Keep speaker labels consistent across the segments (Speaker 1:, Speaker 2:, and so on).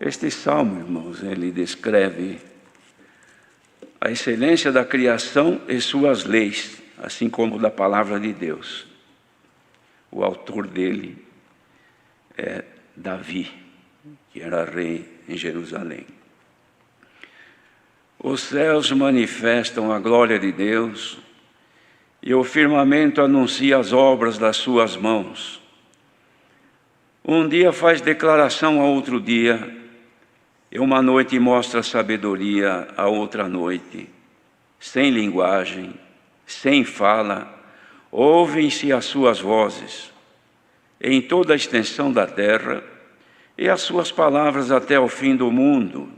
Speaker 1: Este salmo, irmãos, ele descreve a excelência da criação e suas leis, assim como da palavra de Deus. O autor dele é Davi, que era rei em Jerusalém. Os céus manifestam a glória de Deus e o firmamento anuncia as obras das suas mãos. Um dia faz declaração a outro dia, e uma noite mostra sabedoria a outra noite. Sem linguagem, sem fala, ouvem-se as suas vozes em toda a extensão da terra, e as suas palavras até o fim do mundo.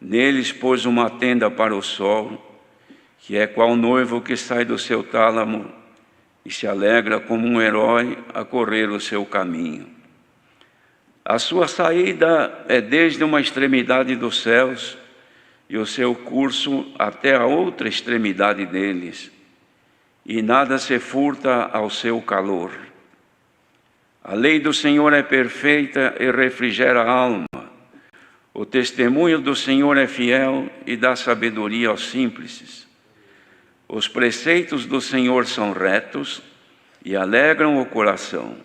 Speaker 1: Neles pôs uma tenda para o sol, que é qual noivo que sai do seu tálamo e se alegra como um herói a correr o seu caminho. A sua saída é desde uma extremidade dos céus e o seu curso até a outra extremidade deles, e nada se furta ao seu calor. A lei do Senhor é perfeita e refrigera a alma. O testemunho do Senhor é fiel e dá sabedoria aos simples. Os preceitos do Senhor são retos e alegram o coração.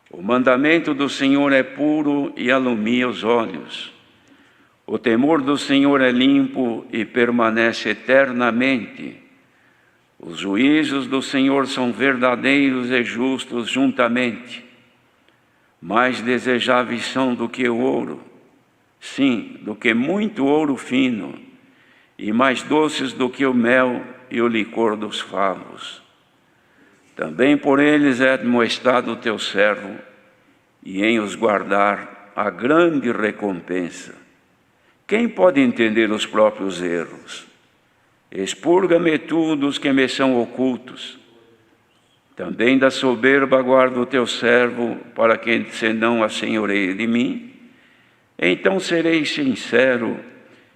Speaker 1: O mandamento do Senhor é puro e alumia os olhos. O temor do Senhor é limpo e permanece eternamente. Os juízos do Senhor são verdadeiros e justos juntamente. Mais desejáveis são do que o ouro, sim, do que muito ouro fino, e mais doces do que o mel e o licor dos favos. Também por eles é admoestado o teu servo, e em os guardar a grande recompensa. Quem pode entender os próprios erros? Expurga-me tu dos que me são ocultos. Também da soberba guarda o teu servo, para que se não assenhoreie de mim. Então serei sincero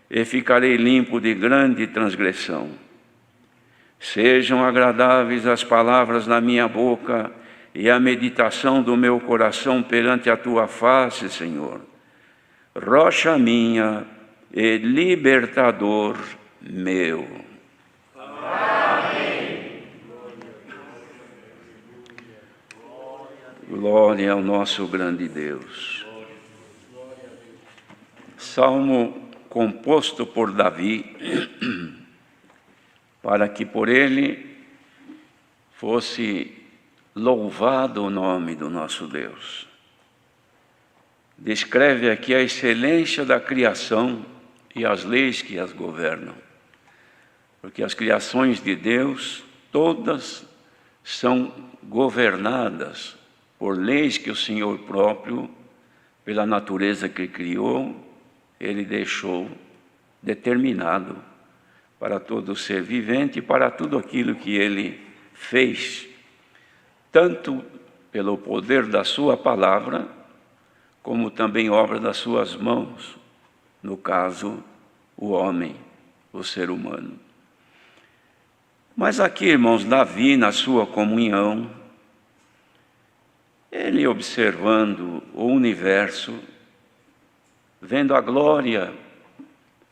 Speaker 1: e ficarei limpo de grande transgressão. Sejam agradáveis as palavras na minha boca e a meditação do meu coração perante a tua face, Senhor. Rocha minha e libertador meu. Amém. Glória ao nosso grande Deus. Salmo composto por Davi, para que por ele fosse louvado o nome do nosso Deus. Descreve aqui a excelência da criação e as leis que as governam. Porque as criações de Deus, todas são governadas por leis que o Senhor próprio, pela natureza que criou, Ele deixou determinado para todo ser vivente e para tudo aquilo que Ele fez, tanto pelo poder da sua palavra, como também obra das suas mãos, no caso, o homem, o ser humano. Mas aqui, irmãos, Davi, na sua comunhão, ele observando o universo, vendo a glória,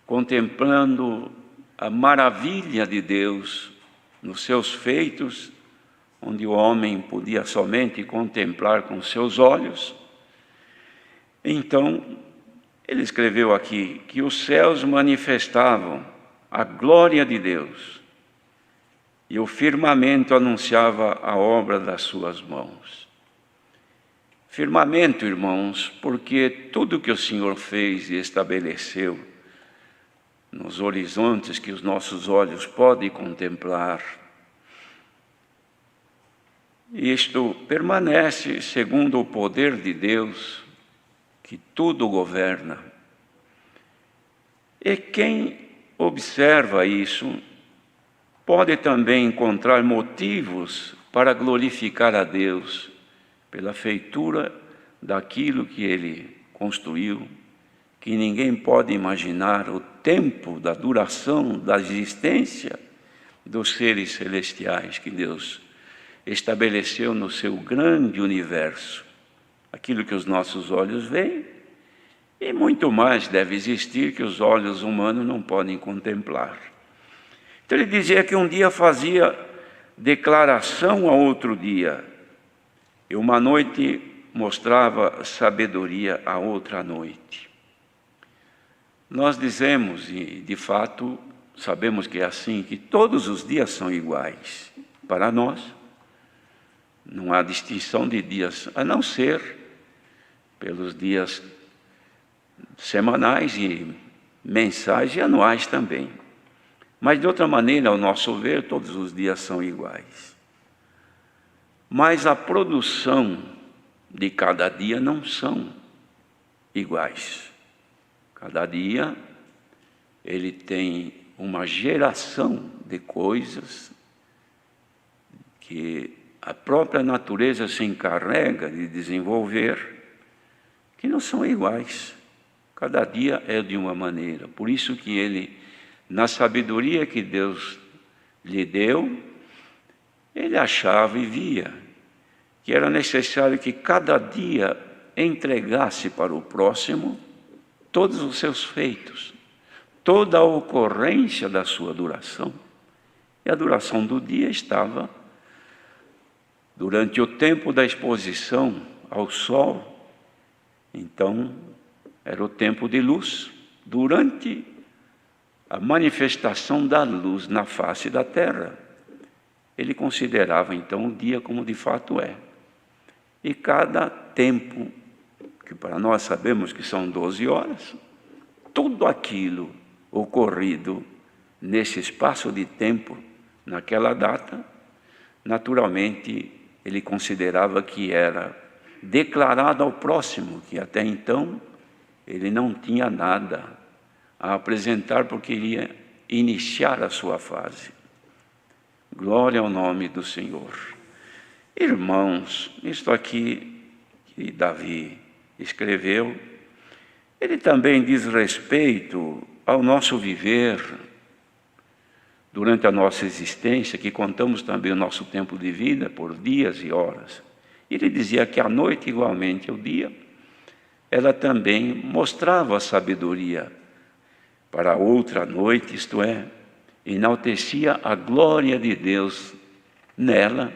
Speaker 1: contemplando a maravilha de Deus nos seus feitos, onde o homem podia somente contemplar com seus olhos. Então, ele escreveu aqui que os céus manifestavam a glória de Deus e o firmamento anunciava a obra das suas mãos. Firmamento, irmãos, porque tudo que o Senhor fez e estabeleceu nos horizontes que os nossos olhos podem contemplar, isto permanece segundo o poder de Deus, que tudo governa. E quem observa isso pode também encontrar motivos para glorificar a Deus pela feitura daquilo que Ele construiu, que ninguém pode imaginar o tempo da duração da existência dos seres celestiais que Deus estabeleceu no seu grande universo. Aquilo que os nossos olhos veem E muito mais deve existir que os olhos humanos não podem contemplar. Então ele dizia que um dia fazia declaração a outro dia, e uma noite mostrava sabedoria a outra noite. Nós dizemos, e de fato sabemos que é assim, que todos os dias são iguais. Para nós, não há distinção de dias, a não ser pelos dias semanais e mensais e anuais também. Mas de outra maneira, ao nosso ver, todos os dias são iguais. Mas a produção de cada dia não são iguais. Cada dia ele tem uma geração de coisas que a própria natureza se encarrega de desenvolver, que não são iguais. Cada dia é de uma maneira. Por isso que ele, na sabedoria que Deus lhe deu, ele achava e via que era necessário que cada dia entregasse para o próximo todos os seus feitos, toda a ocorrência da sua duração. E a duração do dia estava durante o tempo da exposição ao sol. Então, era o tempo de luz, durante a manifestação da luz na face da terra. Ele considerava então o dia como de fato é. E cada tempo, que para nós sabemos que são 12 horas, tudo aquilo ocorrido nesse espaço de tempo, naquela data, naturalmente ele considerava que era declarado ao próximo, que até então ele não tinha nada a apresentar porque iria iniciar a sua fase. Glória ao nome do Senhor. Irmãos, isto aqui que Davi escreveu, ele também diz respeito ao nosso viver durante a nossa existência, que contamos também o nosso tempo de vida por dias e horas. Ele dizia que a noite, igualmente ao dia, ela também mostrava a sabedoria para outra noite, isto é, enaltecia a glória de Deus nela,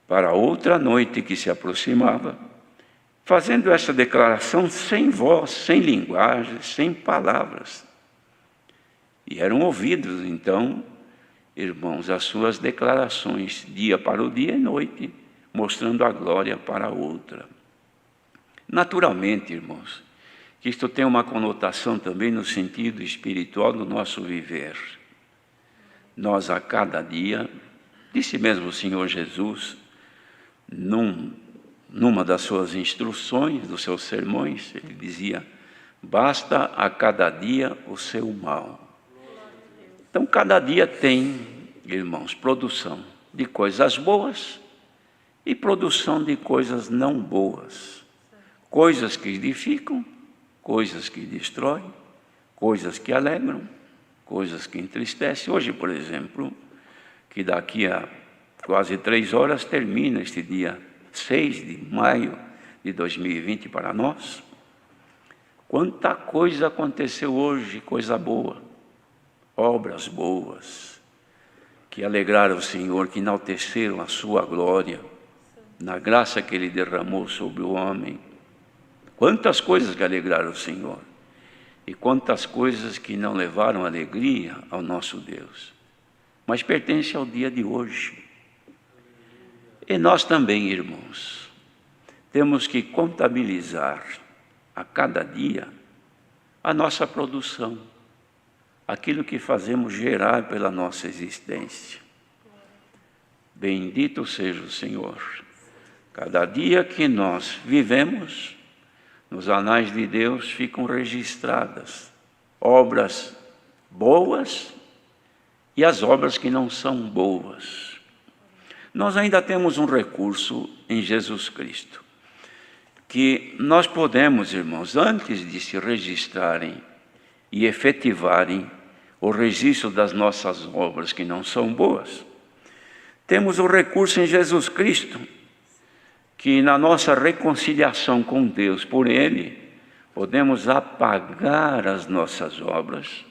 Speaker 1: para outra noite que se aproximava, fazendo essa declaração sem voz, sem linguagem, sem palavras. E eram ouvidos, então, irmãos, as suas declarações, dia para o dia e noite, mostrando a glória para a outra. Naturalmente, irmãos, que isto tem uma conotação também no sentido espiritual do nosso viver. Nós, a cada dia, disse mesmo o Senhor Jesus, numa das suas instruções, dos seus sermões, ele dizia, basta a cada dia o seu mal. Então, cada dia tem, irmãos, produção de coisas boas e produção de coisas não boas. Coisas que edificam, coisas que destroem, coisas que alegram, coisas que entristecem. Hoje, por exemplo, que daqui a quase 3 horas termina este dia 6 de maio de 2020 para nós. Quanta coisa aconteceu hoje, coisa boa, obras boas, que alegraram o Senhor, que enalteceram a sua glória, na graça que Ele derramou sobre o homem. Quantas coisas que alegraram o Senhor, e quantas coisas que não levaram alegria ao nosso Deus, mas pertence ao dia de hoje. E nós também, irmãos, temos que contabilizar a cada dia a nossa produção, aquilo que fazemos gerar pela nossa existência. Bendito seja o Senhor. Cada dia que nós vivemos, nos anais de Deus ficam registradas obras boas e as obras que não são boas. Nós ainda temos um recurso em Jesus Cristo, que nós podemos, irmãos, antes de se registrarem e efetivarem o registro das nossas obras que não são boas, temos o recurso em Jesus Cristo, que na nossa reconciliação com Deus, por Ele, podemos apagar as nossas obras,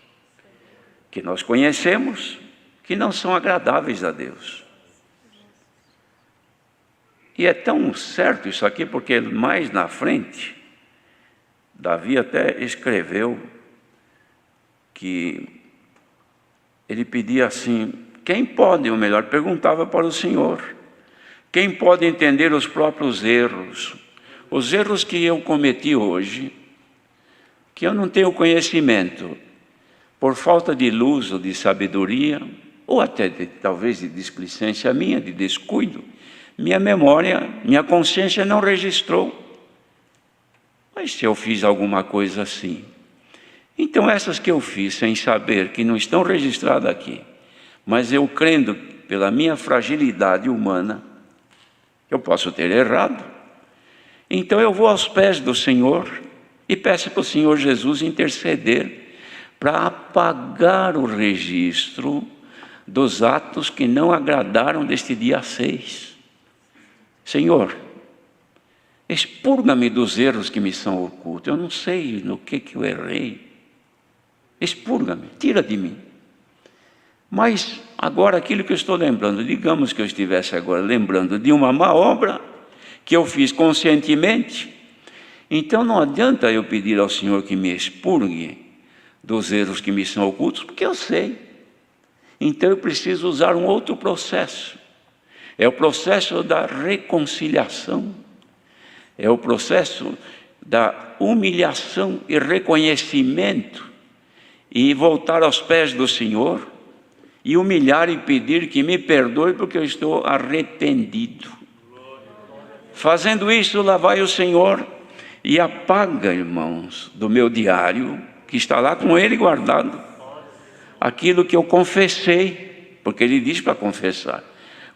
Speaker 1: que nós conhecemos, que não são agradáveis a Deus. E é tão certo isso aqui, porque mais na frente, Davi até escreveu que ele pedia assim: quem pode, ou melhor, perguntava para o Senhor, quem pode entender os próprios erros? Os erros que eu cometi hoje, que eu não tenho conhecimento, por falta de luz ou de sabedoria, ou até talvez de displicência minha, de descuido, minha memória, minha consciência não registrou. Mas se eu fiz alguma coisa assim, então essas que eu fiz sem saber, que não estão registradas aqui, mas eu crendo pela minha fragilidade humana, eu posso ter errado. Então eu vou aos pés do Senhor e peço para o Senhor Jesus interceder para apagar o registro dos atos que não agradaram deste dia 6. Senhor, expurga-me dos erros que me são ocultos. Eu não sei no que eu errei. Expurga-me, tira de mim. Mas agora aquilo que eu estou lembrando, digamos que eu estivesse agora lembrando de uma má obra que eu fiz conscientemente, então não adianta eu pedir ao Senhor que me expurgue dos erros que me são ocultos, porque eu sei. Então eu preciso usar um outro processo. É o processo da reconciliação. É o processo da humilhação e reconhecimento, e voltar aos pés do Senhor e humilhar e pedir que me perdoe, porque eu estou arrependido. Fazendo isso, lá vai o Senhor e apaga, irmãos, do meu diário, que está lá com Ele guardado, aquilo que eu confessei, porque Ele diz para confessar.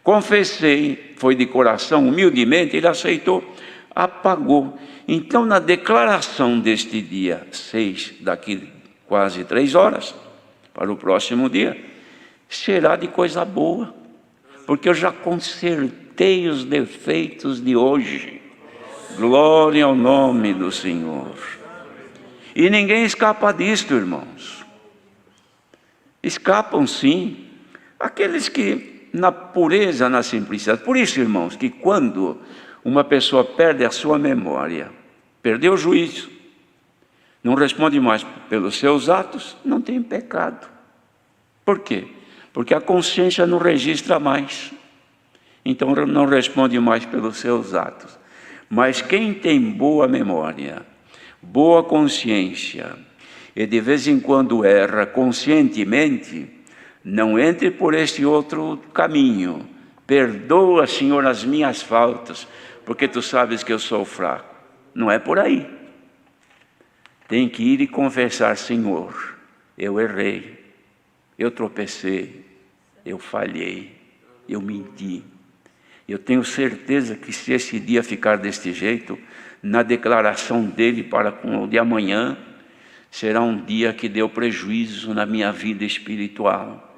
Speaker 1: Confessei, foi de coração, humildemente, Ele aceitou, apagou. Então, na declaração deste dia 6, daqui quase 3 horas, para o próximo dia, será de coisa boa, porque eu já consertei os defeitos de hoje. Glória ao nome do Senhor. E ninguém escapa disto, irmãos. Escapam sim aqueles que na pureza, na simplicidade. Por isso, irmãos, que quando uma pessoa perde a sua memória, perdeu o juízo, não responde mais pelos seus atos, não tem pecado. Por quê? Porque a consciência não registra mais, então não responde mais pelos seus atos. Mas quem tem boa memória, boa consciência, e de vez em quando erra conscientemente, não entre por este outro caminho. Perdoa, Senhor, as minhas faltas, porque Tu sabes que eu sou fraco. Não é por aí. Tem que ir e confessar: Senhor, eu errei, eu tropecei, eu falhei, eu menti. Eu tenho certeza que se esse dia ficar deste jeito, na declaração dele para com o de amanhã, será um dia que deu prejuízo na minha vida espiritual.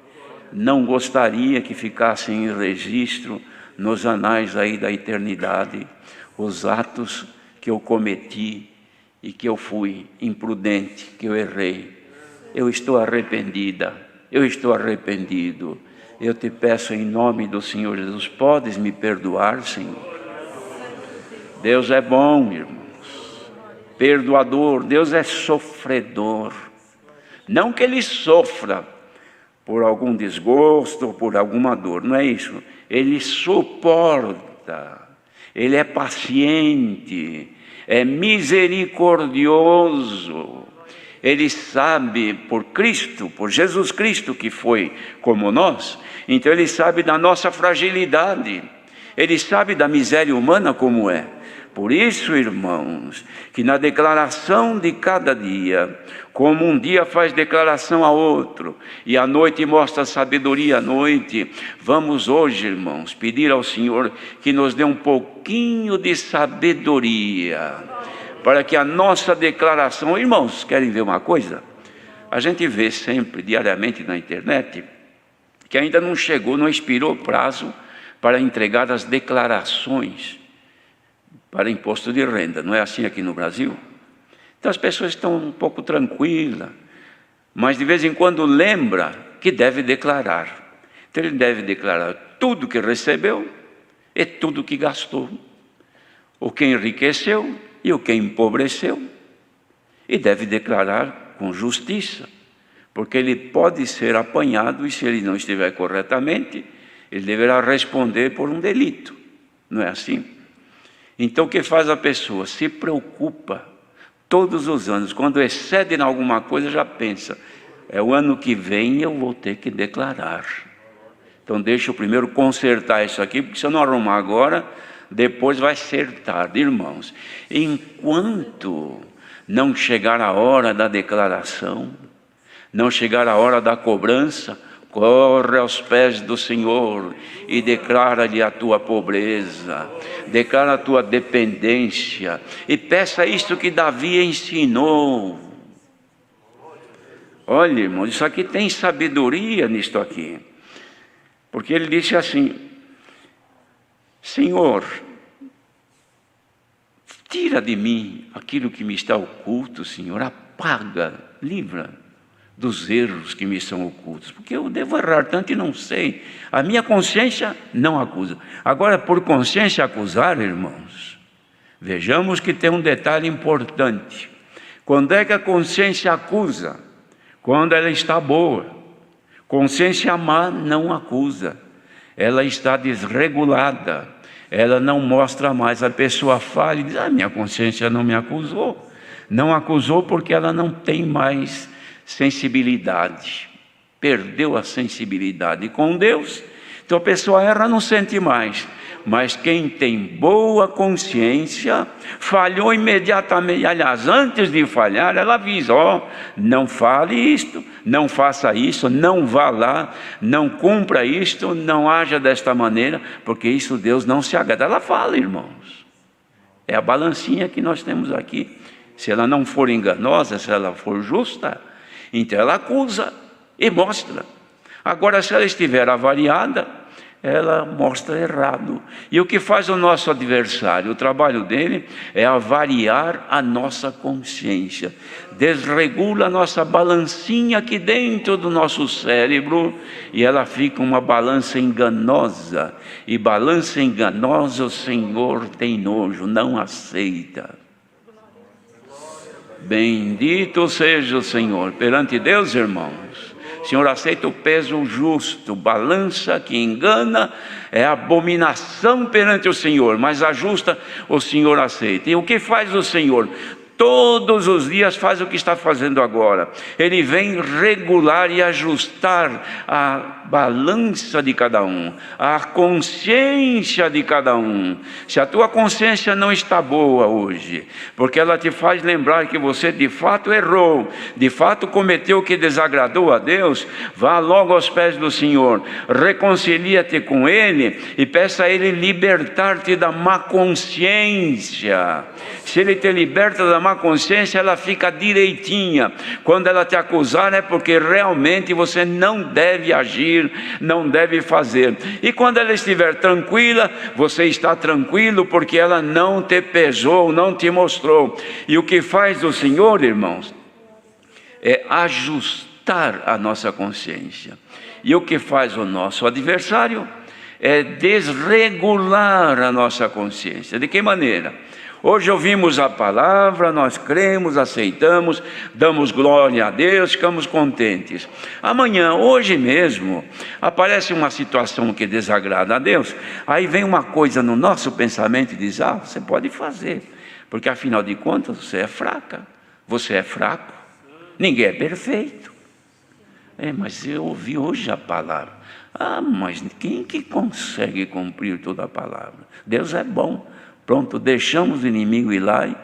Speaker 1: Não gostaria que ficassem em registro nos anais aí da eternidade os atos que eu cometi e que eu fui imprudente, que eu errei. Eu estou arrependida, eu estou arrependido. Eu te peço em nome do Senhor Jesus, podes me perdoar, Senhor? Deus é bom, irmãos, perdoador. Deus é sofredor. Não que Ele sofra por algum desgosto, por alguma dor, não é isso. Ele suporta, Ele é paciente, é misericordioso. Ele sabe, por Cristo, por Jesus Cristo, que foi como nós, então Ele sabe da nossa fragilidade, Ele sabe da miséria humana como é. Por isso, irmãos, que na declaração de cada dia, como um dia faz declaração a outro, e a noite mostra sabedoria à noite, vamos hoje, irmãos, pedir ao Senhor que nos dê um pouquinho de sabedoria, para que a nossa declaração... Irmãos, querem ver uma coisa? A gente vê sempre, diariamente na internet, que ainda não chegou, não expirou o prazo para entregar as declarações para imposto de renda. Não é assim aqui no Brasil? Então as pessoas estão um pouco tranquilas, mas de vez em quando lembra que deve declarar. Então ele deve declarar tudo que recebeu e tudo que gastou, o que enriqueceu e o que empobreceu, e deve declarar com justiça, porque ele pode ser apanhado, e se ele não estiver corretamente, ele deverá responder por um delito. Não é assim? Então o que faz a pessoa? Se preocupa todos os anos, quando excede em alguma coisa, já pensa, é o ano que vem eu vou ter que declarar. Então deixa eu primeiro consertar isso aqui, porque se eu não arrumar agora, depois vai ser tarde. Irmãos, enquanto não chegar a hora da declaração, não chegar a hora da cobrança, corre aos pés do Senhor e declara-lhe a tua pobreza, declara a tua dependência, e peça isto que Davi ensinou. Olha, irmãos, isso aqui tem sabedoria nisto aqui, porque ele disse assim: Senhor, tira de mim aquilo que me está oculto, Senhor, apaga, livra dos erros que me são ocultos, porque eu devo errar tanto e não sei. A minha consciência não acusa. Agora, por consciência acusar, irmãos, vejamos que tem um detalhe importante. Quando é que a consciência acusa? Quando ela está boa. Consciência má não acusa, ela está desregulada, ela não mostra mais. A pessoa fala e diz: minha consciência não me acusou. Não acusou porque ela não tem mais sensibilidade, perdeu a sensibilidade com Deus. Então a pessoa erra, não sente mais. Mas quem tem boa consciência, falhou imediatamente. Aliás, antes de falhar, ela avisa: não fale isto, não faça isso, não vá lá, não cumpra isto, não haja desta maneira, porque isso Deus não se agrada. Ela fala, irmãos. É a balancinha que nós temos aqui. Se ela não for enganosa, se ela for justa, então ela acusa e mostra. Agora, se ela estiver avariada, ela mostra errado. E o que faz o nosso adversário? O trabalho dele é avariar a nossa consciência, desregula a nossa balancinha aqui dentro do nosso cérebro, e ela fica uma balança enganosa. E balança enganosa o Senhor tem nojo, não aceita. Bendito seja o Senhor. Perante Deus, irmãos, o Senhor aceita o peso justo. Balança que engana é abominação perante o Senhor, mas a justa o Senhor aceita. E o que faz o Senhor? Todos os dias faz o que está fazendo agora. Ele vem regular e ajustar a balança de cada um, a consciência de cada um. Se a tua consciência não está boa hoje, porque ela te faz lembrar que você de fato errou, de fato cometeu o que desagradou a Deus, vá logo aos pés do Senhor, reconcilia-te com Ele e peça a Ele libertar-te da má consciência. Se Ele te liberta da má consciência, ela fica direitinha. Quando ela te acusar, é porque realmente você não deve agir, não deve fazer. E quando ela estiver tranquila, você está tranquilo, porque ela não te pesou, não te mostrou. E o que faz o Senhor, irmãos, é ajustar a nossa consciência. E o que faz o nosso adversário é desregular a nossa consciência. De que maneira? Hoje ouvimos a palavra, nós cremos, aceitamos, damos glória a Deus, ficamos contentes. Amanhã, hoje mesmo, aparece uma situação que desagrada a Deus, aí vem uma coisa no nosso pensamento e diz: você pode fazer, porque afinal de contas você é fraca, você é fraco, ninguém é perfeito. Mas eu ouvi hoje a palavra. Mas quem que consegue cumprir toda a palavra? Deus é bom. Pronto, deixamos o inimigo ir lá e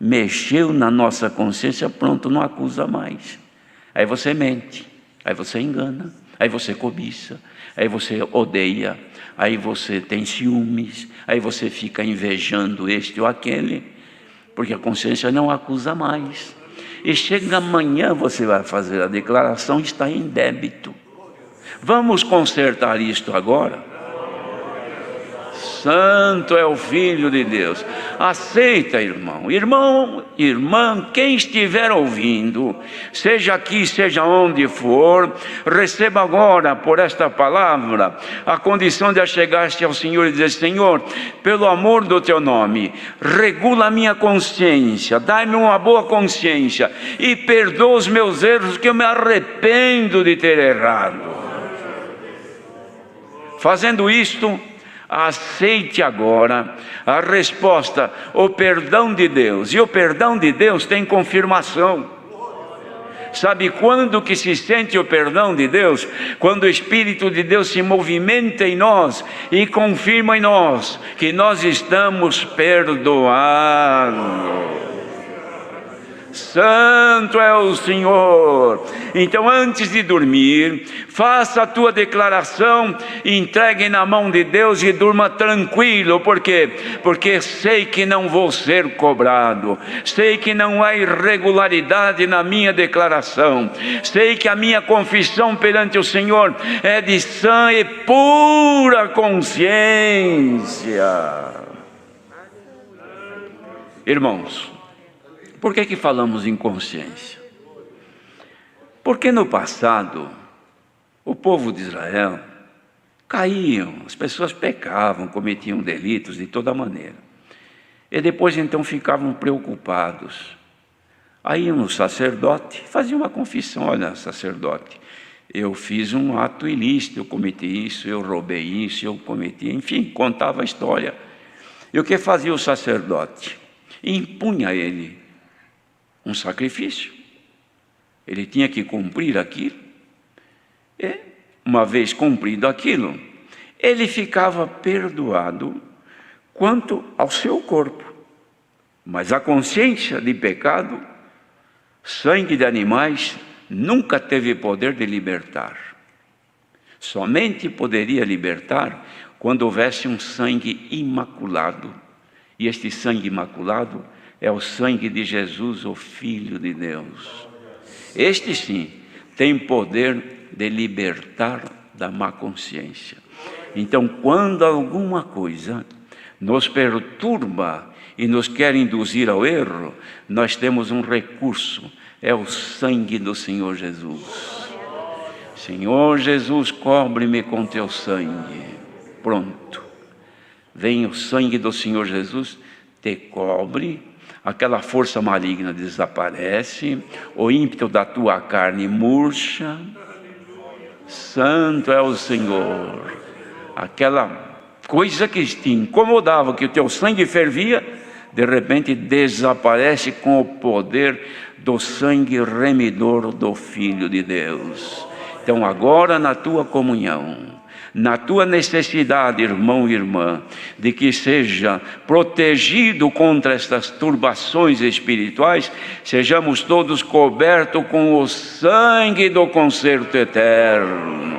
Speaker 1: mexeu na nossa consciência, pronto, não acusa mais. Aí você mente, aí você engana, aí você cobiça, aí você odeia, aí você tem ciúmes, aí você fica invejando este ou aquele, porque a consciência não acusa mais. E chega amanhã, você vai fazer a declaração, está em débito. Vamos consertar isto agora? santo é o Filho de Deus. Aceita, irmão, irmã, quem estiver ouvindo, seja aqui, seja onde for, receba agora por esta palavra a condição de achegar-se ao Senhor e dizer: Senhor, pelo amor do teu nome, regula a minha consciência, dai-me uma boa consciência e perdoa os meus erros, que eu me arrependo de ter errado. Fazendo isto, aceite agora a resposta, o perdão de Deus. E o perdão de Deus tem confirmação. Sabe quando que se sente o perdão de Deus? Quando o Espírito de Deus se movimenta em nós e confirma em nós que nós estamos perdoados. Santo é o Senhor. Então, antes de dormir, faça a tua declaração, entregue na mão de Deus e durma tranquilo. Por quê? Porque sei que não vou ser cobrado, sei que não há irregularidade na minha declaração, sei que a minha confissão perante o Senhor é de sã e pura consciência. Irmãos, por que falamos em consciência? Porque no passado, o povo de Israel caíam, as pessoas pecavam, cometiam delitos de toda maneira. E depois então ficavam preocupados. Aí um sacerdote fazia uma confissão: olha, sacerdote, eu fiz um ato ilícito, eu cometi isso, eu roubei isso, eu cometi... Enfim, contava a história. E o que fazia o sacerdote? Impunha a ele um sacrifício. Ele tinha que cumprir aquilo. E, uma vez cumprido aquilo, ele ficava perdoado quanto ao seu corpo. Mas a consciência de pecado, sangue de animais, nunca teve poder de libertar. Somente poderia libertar quando houvesse um sangue imaculado. E este sangue imaculado é o sangue de Jesus, o Filho de Deus. Este sim tem poder de libertar da má consciência. Então, quando alguma coisa nos perturba e nos quer induzir ao erro, nós temos um recurso: é o sangue do Senhor Jesus. Senhor Jesus, cobre-me com teu sangue. Pronto. Vem o sangue do Senhor Jesus, te cobre. Aquela força maligna desaparece, o ímpeto da tua carne murcha. Santo é o Senhor. Aquela coisa que te incomodava, que o teu sangue fervia, de repente desaparece com o poder do sangue remidor do Filho de Deus. Então agora, na tua comunhão, na tua necessidade, irmão e irmã, de que seja protegido contra estas turbações espirituais, sejamos todos cobertos com o sangue do concerto eterno.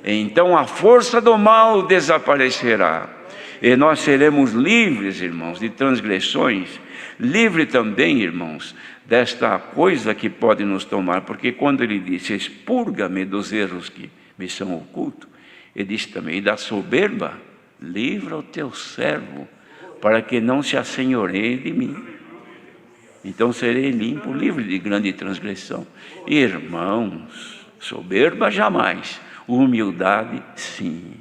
Speaker 1: Então a força do mal desaparecerá e nós seremos livres, irmãos, de transgressões, livre também, irmãos, desta coisa que pode nos tomar, porque quando ele disse: expurga-me dos erros que me são ocultos, ele diz também: e da soberba, livra o teu servo, para que não se assenhoreie de mim. Então serei limpo, livre de grande transgressão. Irmãos, soberba jamais, humildade sim.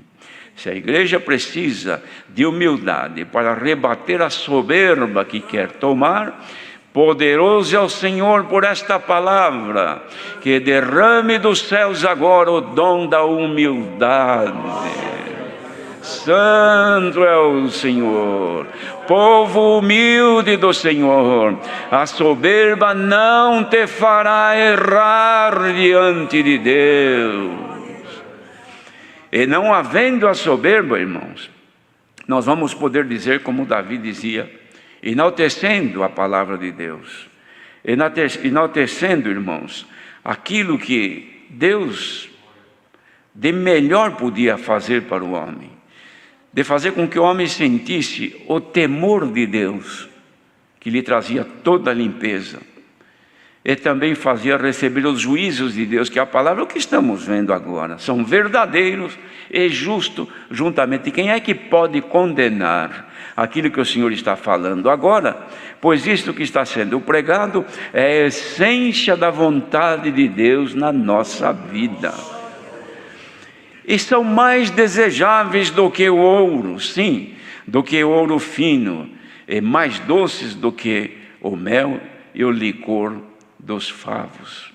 Speaker 1: Se a igreja precisa de humildade para rebater a soberba que quer tomar, poderoso é o Senhor por esta palavra, que derrame dos céus agora o dom da humildade. Santo é o Senhor, povo humilde do Senhor, a soberba não te fará errar diante de Deus. E não havendo a soberba, irmãos, nós vamos poder dizer como Davi dizia, enaltecendo a palavra de Deus, enaltecendo, irmãos, aquilo que Deus de melhor podia fazer para o homem, de fazer com que o homem sentisse o temor de Deus, que lhe trazia toda a limpeza. e também fazia receber os juízos de Deus, que é a palavra que estamos vendo agora, são verdadeiros e justos juntamente. Quem é que pode condenar aquilo que o Senhor está falando agora? Pois isto que está sendo pregado é a essência da vontade de Deus na nossa vida. E são mais desejáveis do que o ouro, sim, do que o ouro fino, e mais doces do que o mel e o licor dos favos.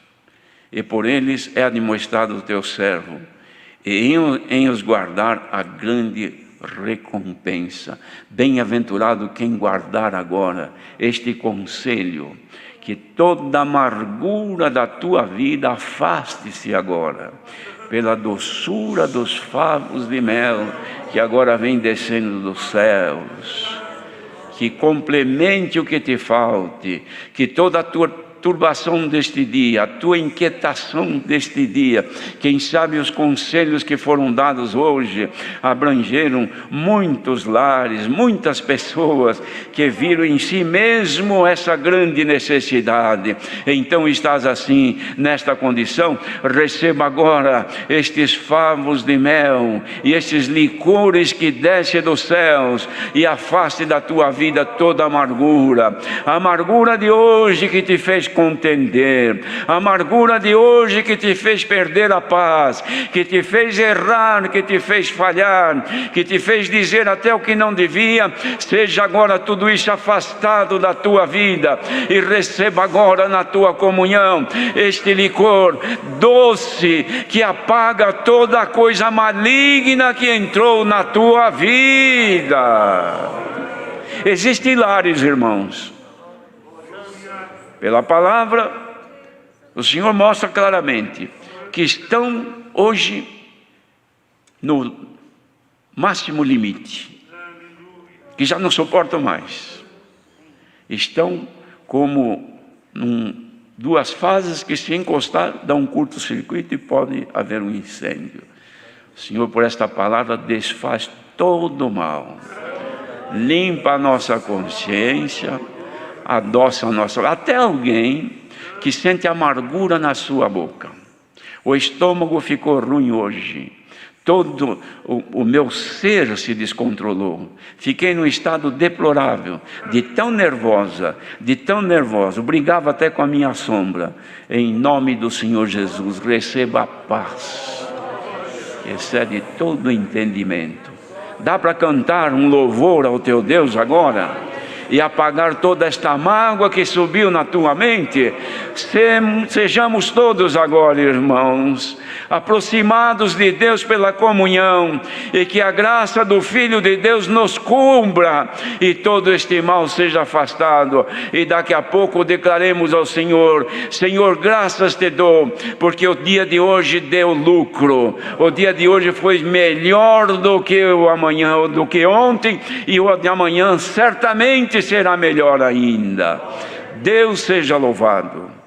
Speaker 1: E por eles é admoestado o teu servo, e em os guardar a grande recompensa. Bem-aventurado quem guardar agora este conselho, que toda amargura da tua vida afaste-se agora, pela doçura dos favos de mel, que agora vem descendo dos céus, que complemente o que te falte, que toda a tua turbação deste dia, a tua inquietação deste dia, quem sabe os conselhos que foram dados hoje abrangeram muitos lares, muitas pessoas que viram em si mesmo essa grande necessidade. Então estás assim, nesta condição, receba agora estes favos de mel e estes licores que descem dos céus, e afaste da tua vida toda amargura, a amargura de hoje que te fez contender, a amargura de hoje que te fez perder a paz, que te fez errar, que te fez falhar, que te fez dizer até o que não devia. Seja agora tudo isso afastado da tua vida, e receba agora na tua comunhão este licor doce que apaga toda coisa maligna que entrou na tua vida. Existem lares, irmãos, pela palavra, o Senhor mostra claramente que estão hoje no máximo limite, que já não suportam mais. Estão como duas fases que, se encostar, dá um curto-circuito e pode haver um incêndio. O Senhor, por esta palavra, desfaz todo o mal, limpa a nossa consciência, adoça a nossa... Até alguém que sente amargura na sua boca, o estômago ficou ruim hoje, todo o meu ser se descontrolou, fiquei num estado deplorável, de tão nervosa, brigava até com a minha sombra. Em nome do Senhor Jesus, receba a paz, que excede todo entendimento. Dá para cantar um louvor ao teu Deus agora? E apagar toda esta mágoa que subiu na tua mente? Sejamos todos agora, irmãos, aproximados de Deus pela comunhão, e que a graça do Filho de Deus nos cubra, e todo este mal seja afastado, e daqui a pouco declaremos ao Senhor: Senhor, graças te dou, porque o dia de hoje deu lucro, o dia de hoje foi melhor do que o amanhã, do que ontem, e o de amanhã certamente será melhor ainda. Deus seja louvado.